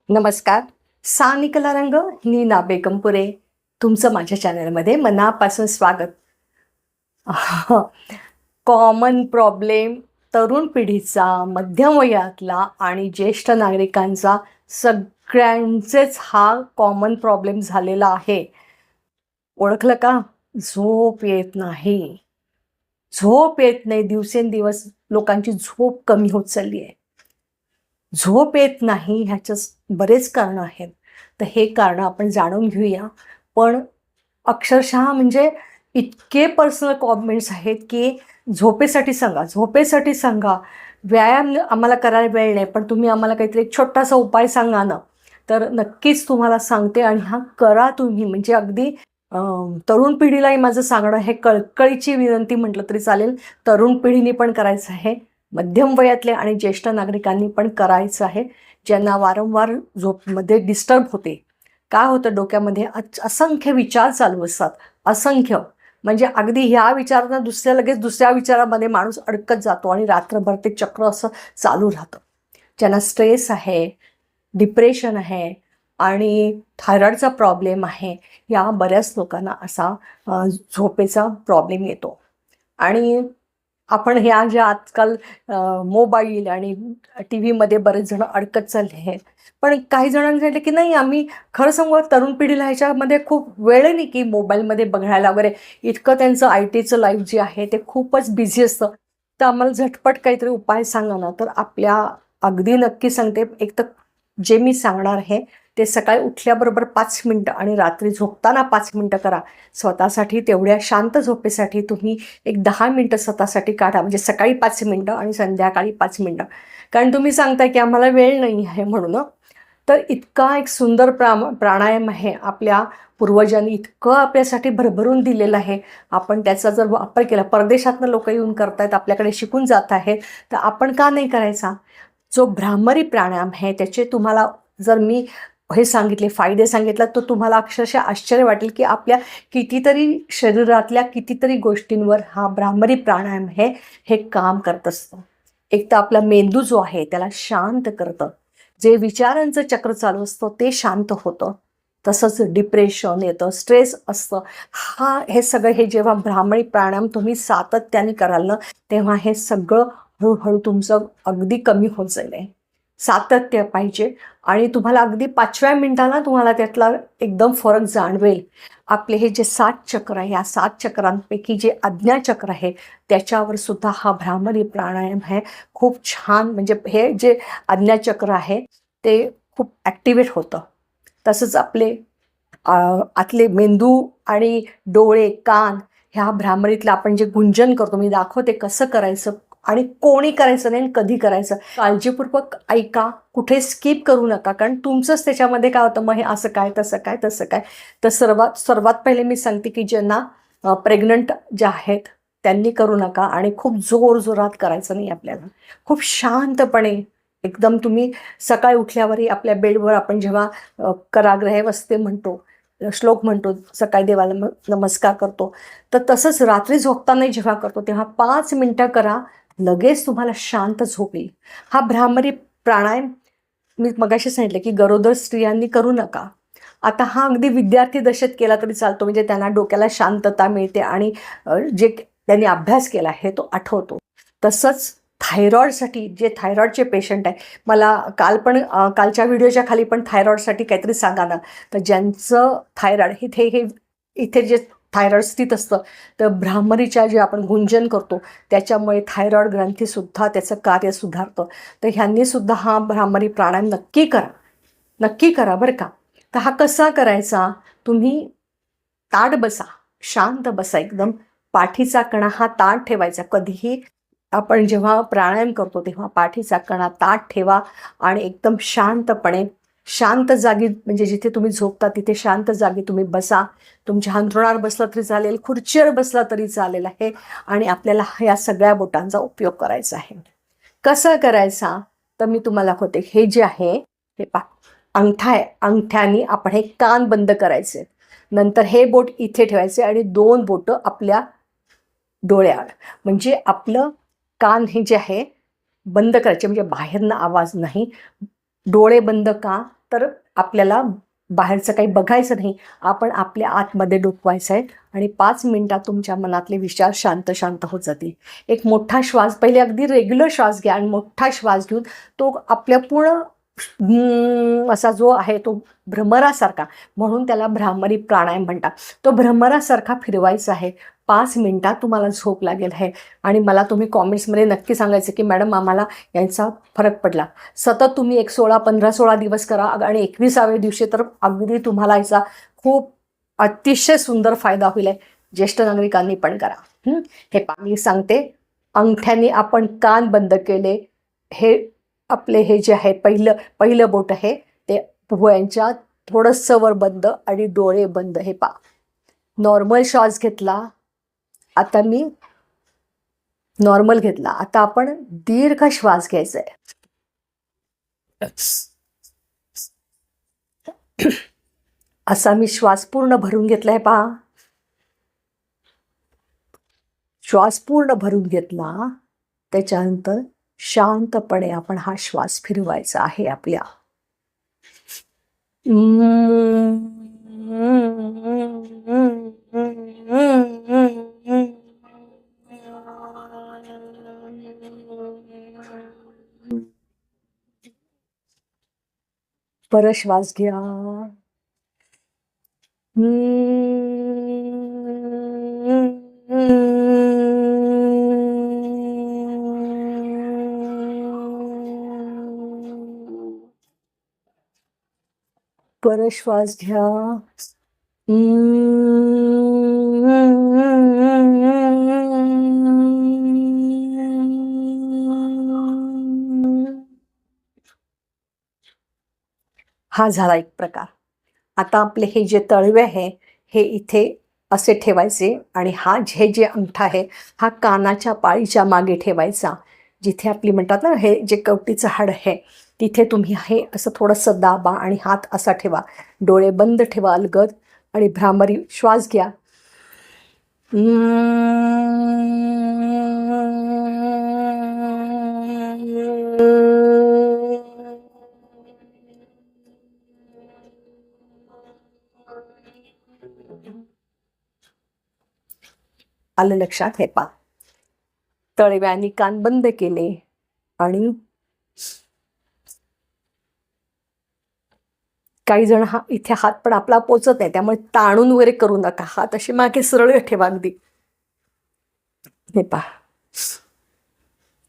नमस्कार. सा निकला रंग नीना बेगमपुरे तुमचं माझ्या चॅनलमध्ये मनापासून स्वागत. कॉमन प्रॉब्लेम तरुण पिढीचा, मध्यम वयातला आणि ज्येष्ठ नागरिकांचा सगळ्यांचेच हा कॉमन प्रॉब्लेम झालेला आहे. ओळखलं का? झोप येत नाही. झोप येत नाही. दिवसेंदिवस लोकांची झोप कमी होत चालली आहे. झोप येत नाही ह्याचं बरेच कारणं आहेत. तर हे कारणं आपण जाणून घेऊया. पण अक्षरशः म्हणजे इतके पर्सनल कॉमेंट्स आहेत की झोपेसाठी सांगा, झोपेसाठी सांगा. व्यायाम आम्हाला करायला वेळ नाही, पण तुम्ही आम्हाला काहीतरी एक छोटासा उपाय सांगा ना. तर नक्कीच तुम्हाला सांगते आणि हा करा तुम्ही. म्हणजे अगदी तरुण पिढीलाही माझं सांगणं हे कळकळीची विनंती म्हटलं तरी चालेल. तरुण पिढीने पण करायचं आहे, मध्यम वयातले आणि ज्येष्ठ नागरिकांनी पण करायचं आहे, ज्यांना वारंवार झोपमध्ये डिस्टर्ब होते. काय होतं, डोक्यामध्ये असंख्य विचार चालू असतात. असंख्य म्हणजे अगदी ह्या विचारांना लगेच दुसऱ्या विचारामध्ये माणूस अडकत जातो आणि रात्रभर ते चक्र असं चालू राहतं. ज्यांना स्ट्रेस आहे, डिप्रेशन आहे आणि थायरॉईडचा प्रॉब्लेम आहे, या बऱ्याच लोकांना असा झोपेचा प्रॉब्लेम येतो. आणि आपण ह्या ज्या आजकाल मोबाईल आणि टी व्हीमध्ये बरेच जण अडकत चालले आहेत. पण काही जणांनी सांगितलं की नाही, आम्ही खरं सांगू तरुण पिढीला ह्याच्यामध्ये खूप वेळ नाही की मोबाईलमध्ये बघायला वगैरे. इतकं त्यांचं आय टीचं लाईफ जे आहे ते खूपच बिझी असतं. तर आम्हाला झटपट काहीतरी उपाय सांगा ना. तर आपल्या अगदी नक्की सांगते, एक तर जे मी सांगणार आहे ते सकाळी उठल्याबरोबर 5 मिनटं आणि रात्री झोपताना 5 मिनटं करा. स्वतःसाठी तेवढ्या शांत झोपेसाठी तुम्ही एक 10 मिनटं स्वतःसाठी काढा. म्हणजे सकाळी 5 मिनटं आणि संध्याकाळी 5 मिनटं. कारण तुम्ही सांगताय की आम्हाला वेळ नाही आहे म्हणून. तर इतका एक सुंदर प्राणायाम आहे. आपल्या पूर्वजांनी इतकं आपल्यासाठी भरभरून दिलेलं आहे. आपण त्याचा जर वापर केला, परदेशातनं लोक येऊन करतायत, आपल्याकडे शिकून जात आहेत, तर आपण का नाही करायचा? जो भ्रामरी प्राणायाम आहे त्याचे तुम्हाला जर मी हे सांगितले, फायदे सांगितले, तर तुम्हाला अक्षरशः आश्चर्य वाटेल की आपल्या कितीतरी शरीरातल्या कितीतरी गोष्टींवर हा भ्रामरी प्राणायाम हे काम करत असतं. एक तर आपला मेंदू जो आहे त्याला शांत करतं. जे विचारांचं चक्र चालू असतं ते शांत होतं. तसंच डिप्रेशन येतं, स्ट्रेस असतं. हे सगळं जेव्हा भ्रामरी प्राणायाम तुम्ही सातत्याने कराल ना, तेव्हा हे सगळं हळूहळू तुमचं अगदी कमी होत जाईल. सातत्य पाहिजे आणि तुम्हाला अगदी 5व्या मिनिटाला तुम्हाला त्यातला एकदम फरक जाणवेल. आपले हे जे 7 चक्र आहे, या 7 चक्रांपैकी जे आज्ञाचक्र आहे त्याच्यावर सुद्धा हा भ्रामरी प्राणायाम आहे खूप छान. म्हणजे हे जे आज्ञाचक्र आहे ते खूप ॲक्टिवेट होतं. तसंच आपले आतले मेंदू आणि डोळे, कान ह्या भ्रामरीतलं आपण जे गुंजन करतो, मी दाखवते कसं करायचं आणि कोणी करायचं नाही आणि कधी करायचं. काळजीपूर्वक ऐका, कुठे स्किप करू नका. कारण तुमचंच त्याच्यामध्ये काय होतं, मग हे असं काय, तसं काय, तसं काय. तर सर्वात पहिले मी सांगते की ज्यांना प्रेग्नंट ज्या आहेत त्यांनी करू नका आणि खूप जोरात करायचं नाही आपल्याला. खूप शांतपणे एकदम तुम्ही सकाळी उठल्यावरही आपल्या बेडवर आपण जेव्हा कराग्रह वसते म्हणतो, श्लोक म्हणतो, सकाळी देवाला नमस्कार करतो, तर तसंच रात्री झोपतानाही जेव्हा करतो तेव्हा 5 मिनटं करा. लगेच तुम्हाला शांत झोप येईल. हा भ्रामरी प्राणायाम मी मगाशी सांगितलं की गरोदर स्त्रियांनी करू नका. आता हा अगदी विद्यार्थी दशेत केला तरी चालतो. म्हणजे त्यांना डोक्याला शांतता मिळते आणि जे त्यांनी अभ्यास केला आहे तो आठवतो. तसंच थायरॉईडसाठी जे थायरॉईडचे पेशंट आहे, मला कालच्या व्हिडिओच्या खाली पण थायरॉईडसाठी काहीतरी सांगा ना. तर ज्यांचं थायरॉईड इथे जे थायरॉईड स्थित असतं, तर भ्रामरीच्या जे आपण गुंजन करतो त्याच्यामुळे थायरॉईड ग्रंथीसुद्धा त्याचं कार्य सुधारतं. तर ह्यांनीसुद्धा हा भ्रामरी प्राणायाम नक्की करा बरं का. तर हा कसा करायचा? तुम्ही ताठ बसा, शांत बसा एकदम. पाठीचा कणा हा ताठ ठेवायचा. कधीही आपण जेव्हा प्राणायाम करतो तेव्हा पाठीचा कणा ताठ ठेवा आणि एकदम शांतपणे, शांत जागी, म्हणजे जिथे तुम्ही झोपता तिथे शांत जागी तुम्ही बसा. तुमच्या अंथरुणावर बसलं तरी चालेल, खुर्चीवर बसला तरी चालेल आहे. आणि आपल्याला या सगळ्या बोटांचा उपयोग करायचा आहे. कसं करायचा? तर मी तुम्हाला दाखवते. हे जे आहे हे अंगठा आहे, अंगठ्याने आपण हे कान बंद करायचे. नंतर हे बोट इथे ठेवायचे आणि 2 बोटं आपल्या डोळ्यावर, म्हणजे आपलं कान हे जे आहे बंद करायचे, म्हणजे बाहेरनं आवाज नाही. डोळे बंद का? तर आपल्याला बाहेरचं काही बघायचं नाही, आपण आपल्या आतमध्ये डोकवायचं आहे आणि 5 मिनिटात तुमच्या मनातले विचार शांत शांत होत जातील. एक मोठा श्वास, पहिले अगदी रेग्युलर श्वास घ्या आणि मोठा श्वास घेऊन तो आपल्या पूर्ण असा जो आहे तो भ्रमरासारखा, म्हणून त्याला भ्रामरी प्राणायाम म्हणतात, तो भ्रमरासारखा फिरवायचा आहे. 5 मिनिटात तुम्हाला झोप लागेल आहे. आणि मला तुम्ही कॉमेंट्समध्ये नक्की सांगायचं की मॅडम आम्हाला यांचा फरक पडला. सतत तुम्ही 16, 15, 16 दिवस करा आणि 21व्या दिवशी तर अगदी तुम्हाला याचा खूप अतिशय सुंदर फायदा होईल आहे. ज्येष्ठ नागरिकांनी पण करा. हे मी सांगते, अंगठ्याने आपण कान बंद केले, हे आपले हे जे आहे पहिलं बोट आहे ते भुवयांच्या थोडंसं वर बंद आणि डोळे बंद. हे नॉर्मल श्वास घेतला, आता मी नॉर्मल घेतला, आता आपण दीर्घ श्वास घ्यायचा आहे. असा मी श्वास पूर्ण भरून घेतलाय श्वास पूर्ण भरून घेतला. त्याच्यानंतर शांतपणे आपण हा श्वास फिरवायचा आहे आपल्या. परत श्वास घ्या. परत श्वास घ्या. हा झाला एक प्रकार. आता आपले हे जे तळवे आहे हे इथे असे ठेवायचे आणि हा जे अंगठा आहे हा कानाच्या पाळीच्या मागे ठेवायचा, जिथे आपली म्हणतात ना हे जे कवटीचं हाड आहे तिथे तुम्ही हे असं थोडंसं दाबा आणि हात असा ठेवा, डोळे बंद ठेवा अलगद आणि भ्रामरी श्वास घ्या. आलं लक्षात? हे तळव्यानी कान बंद केले आणि काही जण इथे हात पण आपला पोचत नाही, त्यामुळे ताणून वगैरे करू नका, हात असे मागे सरळ ठेवा अगदी. हे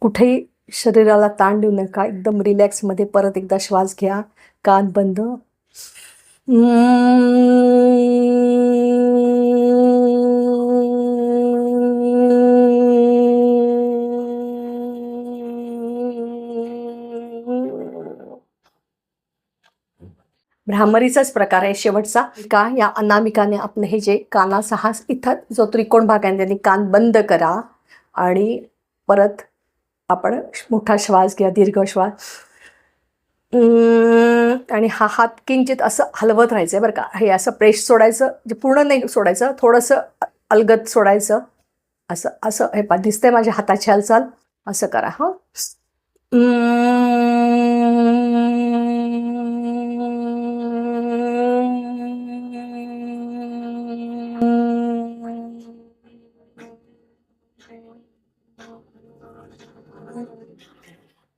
कुठेही शरीराला ताण देऊ नका, एकदम रिलॅक्स मध्ये. परत एकदा श्वास घ्या, कान बंद. भ्रामरीचाच प्रकार आहे शेवटचा. का या अनामिकाने आपलं हे जे कानाचा हा इथं जो त्रिकोण भाग आहे त्यांनी कान बंद करा आणि परत आपण मोठा श्वास घ्या, दीर्घ श्वास. आणि हा हात किंचित असं हलवत राहायचं बरं का. हे असं प्रेस सोडायचं, जे पूर्ण नाही सोडायचं, थोडंसं अलगद सोडायचं. असं असं हे दिसतंय माझ्या हाताची हालचाल, असं करा.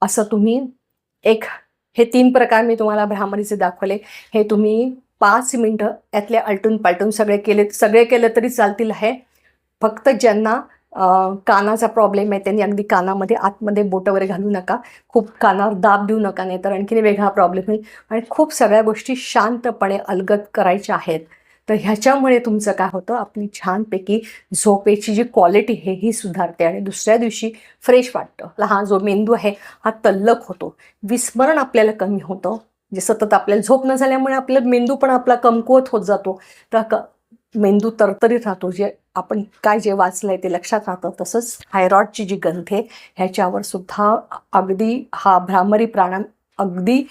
असं तुम्ही हे 3 प्रकार मी तुम्हाला भ्रामरीचे दाखवले. हे तुम्ही 5 मिनिटं यातले आलटून पालटून सगळे केले तरी चालतील आहे. फक्त ज्यांना कानाचा प्रॉब्लेम आहे त्यांनी अगदी कानामध्ये आतमध्ये बोटं वगैरे घालू नका, खूप कानावर दाब देऊ नका, नाही तर आणखीन वेगळा प्रॉब्लेम होईल. आणि खूप सगळ्या गोष्टी शांतपणे अलगद करायच्या आहेत. तर ह्याच्यामुळे तुमचं काय होतं, आपली छानपैकी झोपेची जी क्वालिटी आहे ही सुधारते आणि दुसऱ्या दिवशी फ्रेश वाटतं. हा जो मेंदू आहे हा तल्लख होतो, विस्मरण आपल्याला कमी होतं. जे सतत आपल्याला झोप न झाल्यामुळे आपला मेंदू पण आपला कमकुवत होत जातो, तर मेंदू तरतरीत राहतो. जे आपण जे वाचलंय ते लक्षात राहतं. तसंच थायरॉइडची जी ग्रंथी ह्याच्यावर सुद्धा अगदी हा भ्रामरी प्राणायाम अगदी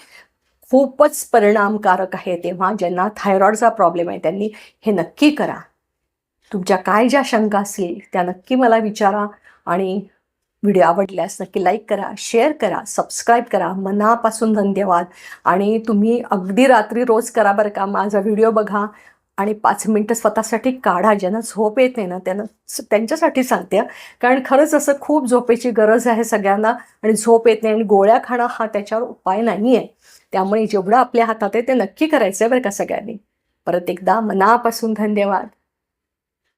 खूपच परिणामकारक आहे. तेव्हा ज्यांना थायरॉइडचा प्रॉब्लेम आहे त्यांनी हे नक्की करा. तुमच्या ज्या शंका असतील त्या नक्की मला विचारा आणि व्हिडिओ आवडल्यास नक्की लाईक करा, शेअर करा, सबस्क्राईब करा. मनापासून धन्यवाद. आणि तुम्ही अगदी रात्री रोज करा बरं का. माझा व्हिडिओ बघा आणि 5 मिनटं स्वतःसाठी काढा. ज्यांना झोप येत नाही ना त्यांच्यासाठी सांगते. कारण खरंच असं खूप झोपेची गरज आहे सगळ्यांना आणि झोप येत नाही आणि गोळ्या खाणं हा त्याच्यावर उपाय नाही आहे. त्यामुळे जेवढं आपल्या हातात आहे ते नक्की करायचं आहे बरं का सगळ्यांनी. परत एकदा मनापासून धन्यवाद.